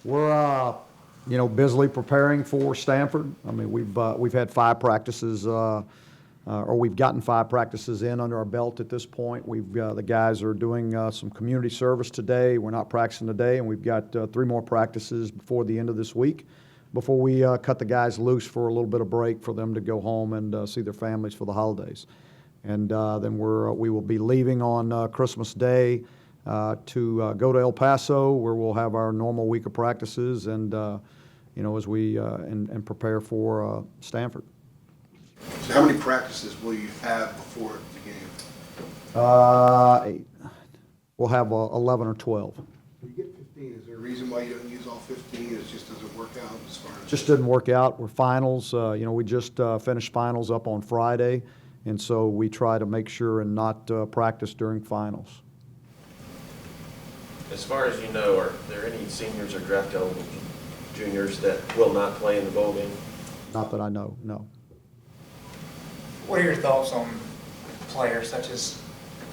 We're busily preparing for Stanford. I mean, we've had 5 practices, or we've gotten 5 practices in under our belt at this point. The guys are doing some community service today. We're not practicing today, and we've got 3 more practices before the end of this week, before we cut the guys loose for a little bit of break for them to go home and see their families for the holidays. And then we will be leaving on Christmas Day to go to El Paso, where we'll have our normal week of practices, and as we and prepare for Stanford. So how many practices will you have before the game? 8. We'll have 11 or 12. You get 15. Is there a reason why you don't use all 15? It just doesn't work out as far as... Just didn't work out. We're finals. We just finished finals up on Friday, and so we try to make sure and not practice during finals. As far as you know, are there any seniors or draft eligible juniors that will not play in the bowl game? Not that I know, no. What are your thoughts on players such as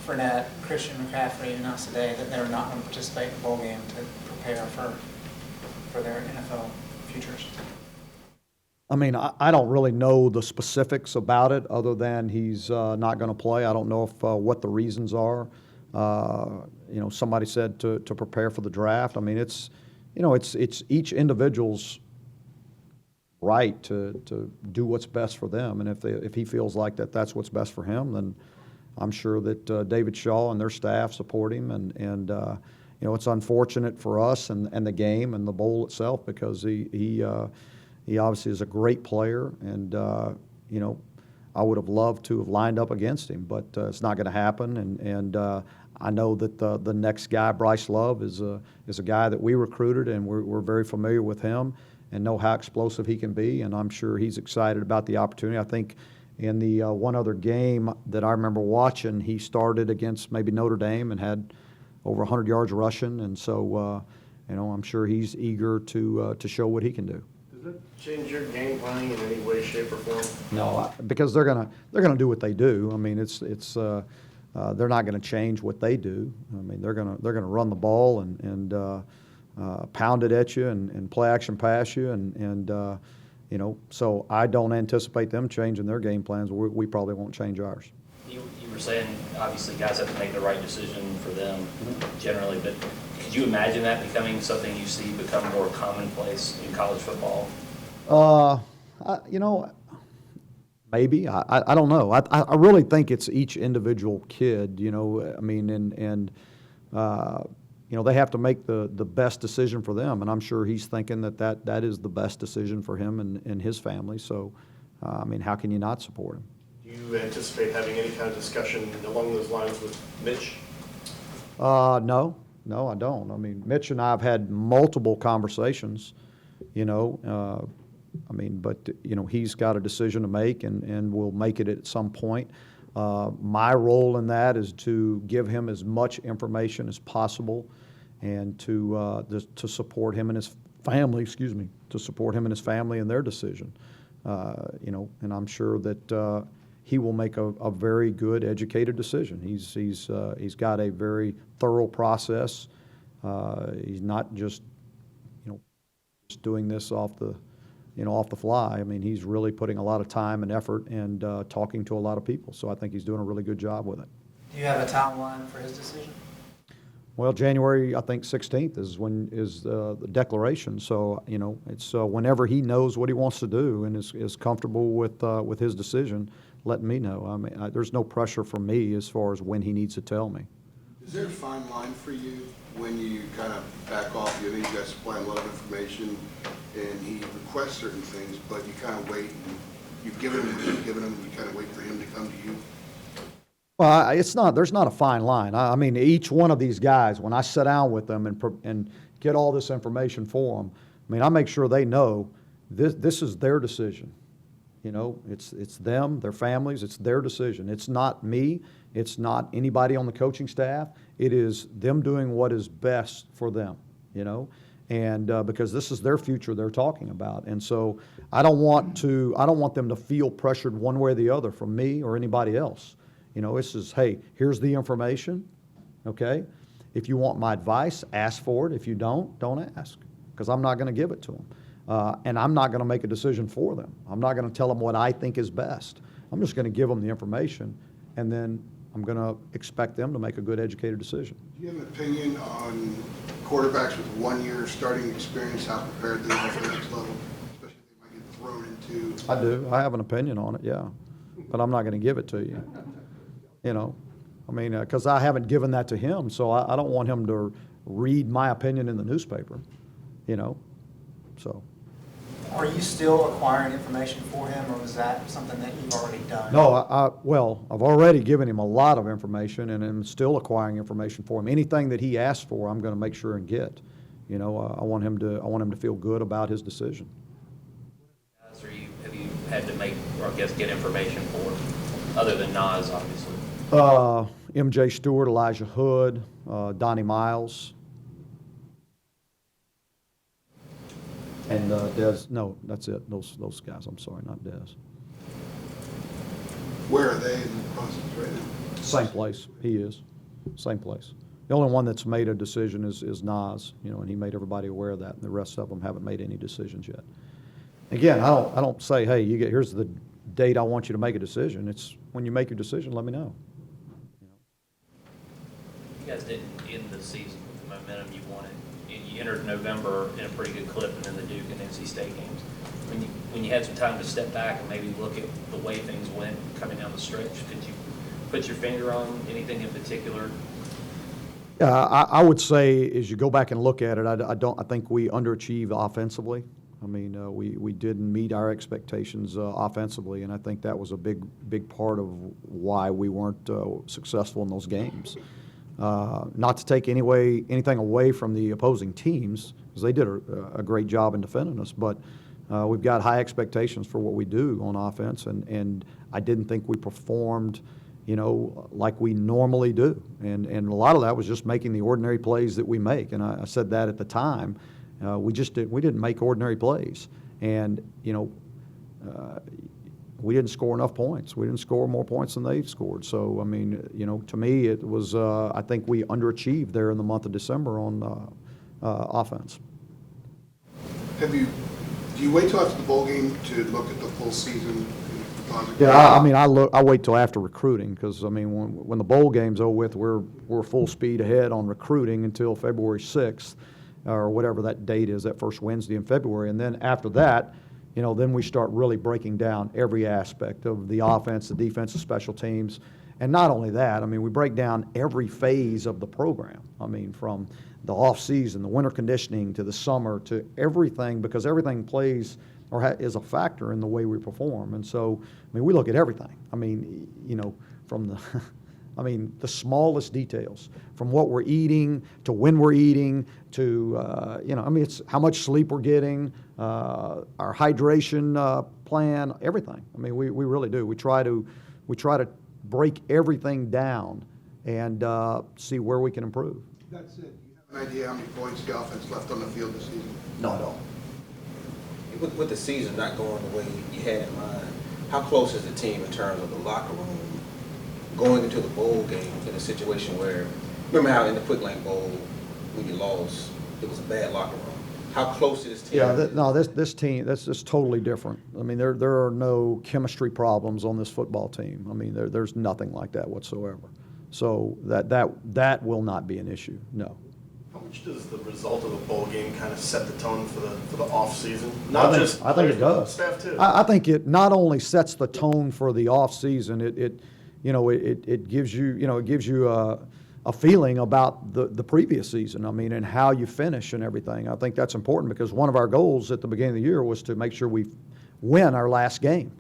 Fournette, Christian McCaffrey, and us today that they're not going to participate in the bowl game to prepare for their NFL futures? I mean, I don't really know the specifics about it other than he's not going to play. I don't know if what the reasons are. Somebody said to prepare for the draft. I mean, it's each individual's right to do what's best for them, and if he feels like that's what's best for him, then I'm sure that David Shaw and their staff support him, and it's unfortunate for us and the game and the bowl itself, because he obviously is a great player, and I would have loved to have lined up against him, but it's not going to happen, and I know that the next guy, Bryce Love, is a guy that we recruited, and we're very familiar with him and know how explosive he can be, and I'm sure he's excited about the opportunity. I think in the one other game that I remember watching, he started against maybe Notre Dame and had over 100 yards rushing, and so I'm sure he's eager to show what he can do. Does that change your game planning in any way, shape, or form? No, because they're gonna do what they do. I mean, it's they're not going to change what they do. I mean, they're gonna run the ball and pound it at you and play action pass you, and so I don't anticipate them changing their game plans. We probably won't change ours. You were saying obviously guys have to make the right decision for them generally, but could you imagine that becoming something you see become more commonplace in college football? Maybe. I don't know. I really think it's each individual kid, I mean, and they have to make the best decision for them, and I'm sure he's thinking that is the best decision for him and his family. So, I mean, how can you not support him? Do you anticipate having any kind of discussion along those lines with Mitch? No, I don't. I mean, Mitch and I have had multiple conversations, but he's got a decision to make, and we'll make it at some point. My role in that is to give him as much information as possible, and to support him and his family. To support him and his family in their decision. And I'm sure that he will make a very good, educated decision. He's got a very thorough process. He's not just doing this off the fly. I mean, he's really putting a lot of time and effort and talking to a lot of people. So I think he's doing a really good job with it. Do you have a timeline for his decision? Well, January, I think 16th is the declaration. So it's whenever he knows what he wants to do and is comfortable with his decision, letting me know. I mean, there's no pressure from me as far as when he needs to tell me. Is there a fine line for you when you kind of back off? You guys supply a lot of information, and he requests certain things, but you kind of wait, and you've given him what you've given him, and you kind of wait for him to come to you? Well, there's not a fine line. I mean, each one of these guys, when I sit down with them and get all this information for them, I mean, I make sure they know this is their decision. It's them, their families, it's their decision. It's not me. It's not anybody on the coaching staff. It is them doing what is best for them, and because this is their future they're talking about. And so I don't want them to feel pressured one way or the other from me or anybody else. This is, hey, here's the information, okay? If you want my advice, ask for it. If you don't ask. because I'm not going to give it to them. And I'm not going to make a decision for them. I'm not going to tell them what I think is best. I'm just going to give them the information, and then I'm going to expect them to make a good, educated decision. Do you have an opinion on quarterbacks with 1 year starting experience, how prepared they are for the next level? Especially if they might get thrown into. I do. I have an opinion on it, yeah. But I'm not going to give it to you. You know, I mean, because I haven't given that to him, so I don't want him to read my opinion in the newspaper, you know, so. Are you still acquiring information for him, or was that something that you've already done? No, well, I've already given him a lot of information, and I'm still acquiring information for him. Anything that he asks for, I'm going to make sure and get. You know, I want him to feel good about his decision. Guys, have you had to make, or I guess, get information for, other than Nas, obviously? M.J. Stewart, Elijah Hood, Donnie Miles, and Dez. No, that's it. Those guys. I'm sorry, not Dez. Where are they in the process right now? Same place. He is. Same place. The only one that's made a decision is Nas, you know, and he made everybody aware of that, and the rest of them haven't made any decisions yet. Again, I don't say, hey, here's the date I want you to make a decision. It's when you make your decision, let me know. You guys didn't end the season with the momentum you wanted. You entered November in a pretty good clip, and then the Duke and NC State games. When you had some time to step back and maybe look at the way things went coming down the stretch, could you put your finger on anything in particular? Yeah, I would say as you go back and look at it, I think we underachieved offensively. I mean, we didn't meet our expectations offensively, and I think that was a big part of why we weren't successful in those games. Not to take anything away from the opposing teams, because they did a great job in defending us, but we've got high expectations for what we do on offense, and I didn't think we performed, you know, like we normally do. And a lot of that was just making the ordinary plays that we make, and I said that at the time. We didn't make ordinary plays, and you know, we didn't score enough points. We didn't score more points than they scored. So I mean, you know, to me, it was I think we underachieved there in the month of December on offense. Do you wait till after the bowl game to look at the full season? Yeah, I mean, I wait till after recruiting, because I mean, when the bowl game's over with, we're full speed ahead on recruiting until February 6th. Or whatever that date is, that first Wednesday in February. And then after that, you know, then we start really breaking down every aspect of the offense, the defense, the special teams. And not only that, I mean, we break down every phase of the program. I mean, from the off season, the winter conditioning, to the summer, to everything, because everything plays or is a factor in the way we perform. And so, I mean, we look at everything. I mean, you know, from the I mean, the smallest details, from what we're eating to when we're eating to, you know, I mean, it's how much sleep we're getting, our hydration plan, everything. I mean, we really do. We try to break everything down and see where we can improve. That's it. Do you have an idea how many points the offense left on the field this season? No, I don't. With the season not going the way you had in mind, how close is the team in terms of the locker room going into the bowl game in a situation where, remember how in the Quick Lane Bowl, when you lost, it was a bad locker room? How close is this team? Yeah, this team, that's just totally different. I mean, there are no chemistry problems on this football team. I mean, there's nothing like that whatsoever. So that will not be an issue, no. How much does the result of the bowl game kind of set the tone for the off season? I think it does. Staff too. I think it not only sets the tone for the off season, it gives you a feeling about the previous season. I mean, and how you finish and everything. I think that's important, because one of our goals at the beginning of the year was to make sure we win our last game.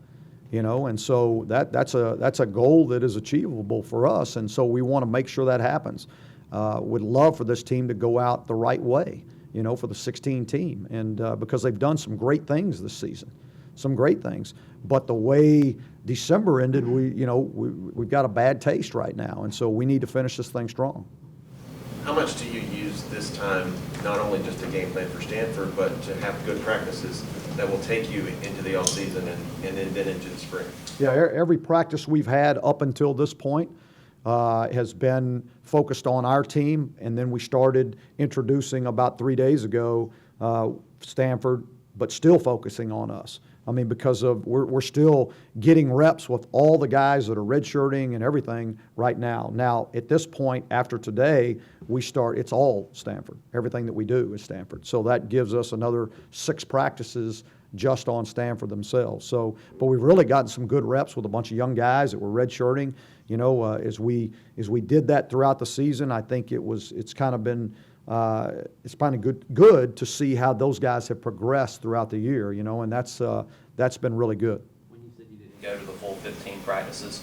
You know, and so that's a goal that is achievable for us, and so we want to make sure that happens. Would love for this team to go out the right way, you know, for the 16 team, and because they've done some great things this season, some great things. But the way December ended, we've got a bad taste right now, and so we need to finish this thing strong. How much do you use this time, not only just to game plan for Stanford, but to have good practices that will take you into the off season and then into the spring? Yeah, every practice we've had up until this point has been focused on our team, and then we started introducing about 3 days ago Stanford, but still focusing on us. I mean, because we're still getting reps with all the guys that are redshirting and everything right now. Now, at this point, after today, it's all Stanford. Everything that we do is Stanford. So that gives us another 6 practices just on Stanford themselves. So, but we've really gotten some good reps with a bunch of young guys that were redshirting. You know, as we did that throughout the season, I think it's kind of been good to see how those guys have progressed throughout the year. You know, and that's been really good. When you said you didn't go to the full 15 practices,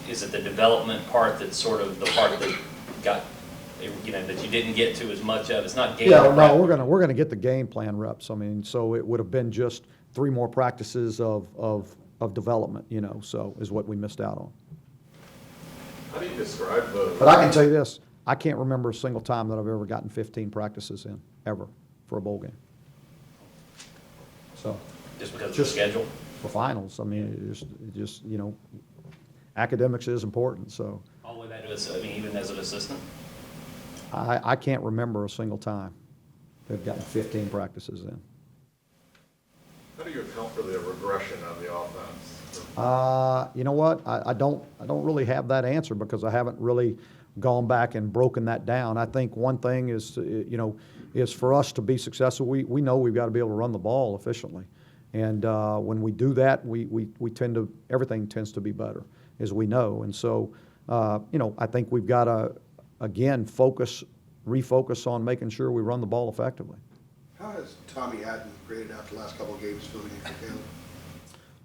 is it the development part that's sort of the part that got, you know, that you didn't get to as much of? It's not game Yeah, no, prep. we're gonna get the game plan reps. I mean, so it would have been just 3 more practices of development, you know, so is what we missed out on. How do you describe the? But I can tell you this, I can't remember a single time that I've ever gotten 15 practices in, ever, for a bowl game. So, Just because of the Just- schedule? for finals, I mean, it just, you know, academics is important, so All the way back to, I mean, even as an assistant? I can't remember a single time they've gotten 15 practices in. How do you account for the regression on the offense? You know what? I don't really have that answer because I haven't really gone back and broken that down. I think one thing is, you know, is for us to be successful, we know we've got to be able to run the ball efficiently. And when we do that, everything tends to be better, as we know. And so, you know, I think we've got to, again, refocus on making sure we run the ball effectively. How has Tommy Hatton graded out the last couple of games filling in for Caleb?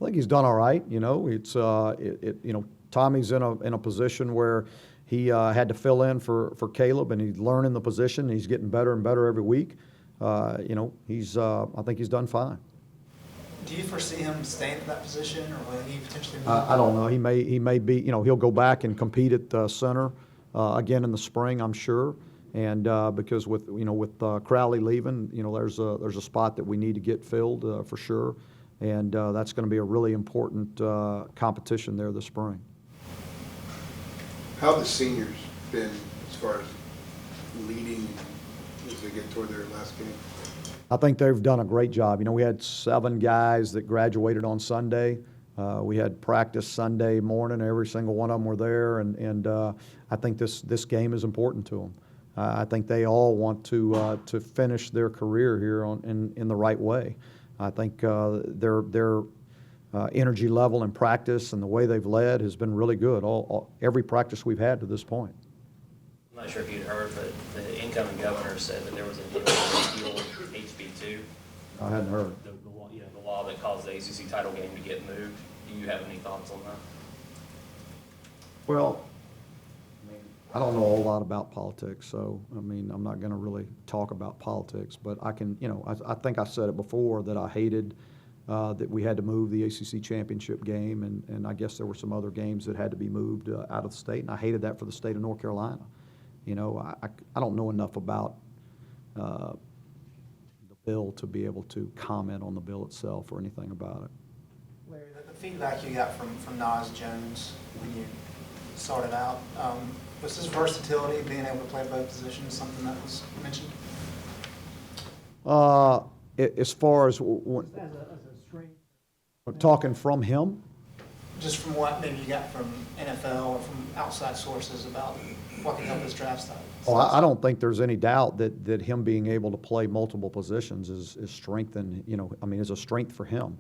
I think he's done all right. You know, you know, Tommy's in a position where he had to fill in for Caleb, and he's learning the position. He's getting better and better every week. You know, I think he's done fine. Do you foresee him staying in that position, or will he potentially move? I don't know. He may be. You know, he'll go back and compete at center again in the spring, I'm sure. And because with Crowley leaving, you know, there's a spot that we need to get filled for sure. And that's going to be a really important competition there this spring. How have the seniors been as far as leading as they get toward their last game? I think they've done a great job. You know, we had 7 guys that graduated on Sunday. We had practice Sunday morning. Every single one of them were there, and I think this game is important to them. I think they all want to finish their career here in the right way. I think their energy level in practice and the way they've led has been really good. Every practice we've had to this point. I'm not sure if you'd heard, but the incoming governor said that there was a deal to repeal HB2. I hadn't heard. The law that caused the ACC title game to get moved. Do you have any thoughts on that? Well, I don't know a whole lot about politics, so, I mean, I'm not going to really talk about politics, but I can, you know, I think I said it before that I hated that we had to move the ACC championship game, and I guess there were some other games that had to be moved out of the state, and I hated that for the state of North Carolina. You know, I don't know enough about the bill to be able to comment on the bill itself or anything about it. Larry, the feedback you got from Nas Jones when you started out, was his versatility, being able to play both positions, something that was mentioned? As far as talking from him, Just from what maybe you got from NFL or from outside sources about what can help his draft style? oh, I don't think there's any doubt that him being able to play multiple positions is strengthened. You know, I mean, is a strength for him.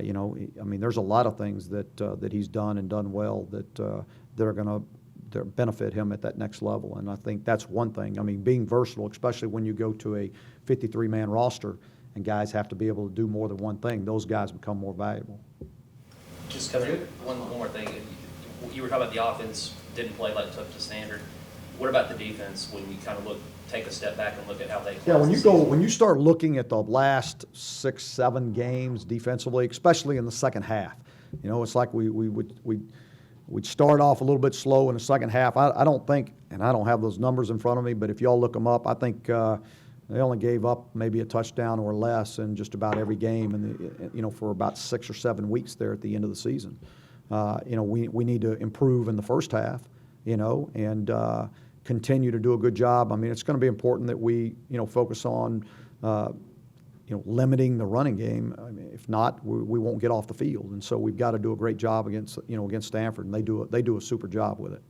You know, I mean, there's a lot of things that he's done and done well that are going to benefit him at that next level. And I think that's one thing. I mean, being versatile, especially when you go to a 53-man roster and guys have to be able to do more than one thing, those guys become more valuable. Just coming, one more thing. You were talking about the offense didn't play like up to standard. What about the defense when you kind of take a step back and look at how they Yeah, closed the season? when you start looking at the last 6, 7 games defensively, especially in the second half, you know, it's like we'd start off a little bit slow in the second half. I don't think, and I don't have those numbers in front of me, but if y'all look them up, I think they only gave up maybe a touchdown or less in just about every game, and you know, for about 6 or 7 weeks there at the end of the season. You know, we need to improve in the first half, you know, and continue to do a good job. I mean, it's going to be important that we, you know, focus on limiting the running game. I mean, if not, we won't get off the field. And so we've got to do a great job against Stanford, and they do a super job with it.